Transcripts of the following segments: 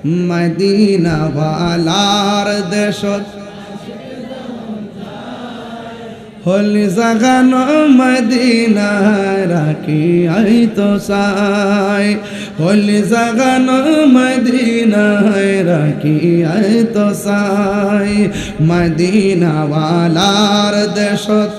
Medina ওয়ালার দেশত হলি জাগানো মদিনায় রাখি আইতো সাই হলি জাগানো মদিনায় রাখি আইতো সাই মদিনা ওয়ালার দেশত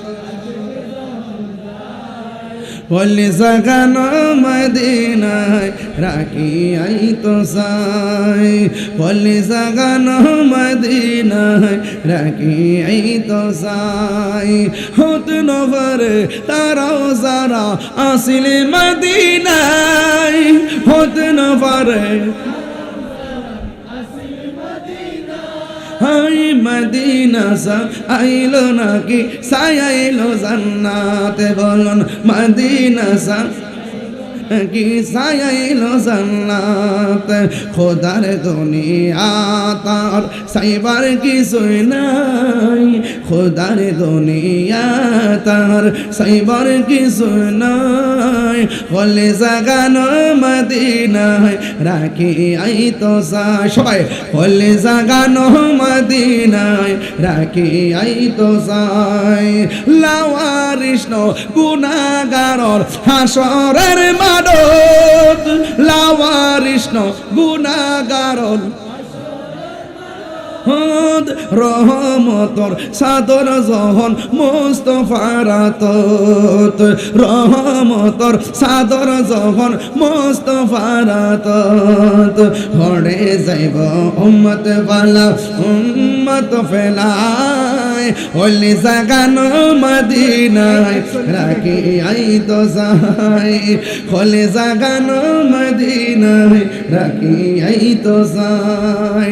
হলি জাগানো মদিনায় রাখি আইতো সাই হলি জাগানো মদিনায় রাখি আইতো সাই হত নভরে তারাও যারা আসিলে মদিনায় হত নভরে হাই মদিনা সা আইলো নাকি সায়াইলো জান্নাতে বলুন মদিনা সা কি সায়াইলো জান্নাত খোদার দুনিয়া তার সাইবার কিছুই নাই খোদার দুনিয়া তার সাইবার কিছুই নাই বলে জাগানো মদিনায় রাখি আইতো সাই সবাই বলে জাগানো মদিনায় রাখি আইতো সাই লাওয়ারিষ্ণ গুনাহগারর হাসরের মাদত লাওয়ারিষ্ণ গুনাহগারর রহমতর সাদর জহন মুস্তফার আতত রহমতর সাদর জহন মুস্তফার আতত হড়ে যাইব উম্মত বালা উম্মত ফেলায় হলি জাগানো মদিনায় রাখি আইতো সাই হলি জাগানো মদিনায় রাখি আইতো সাই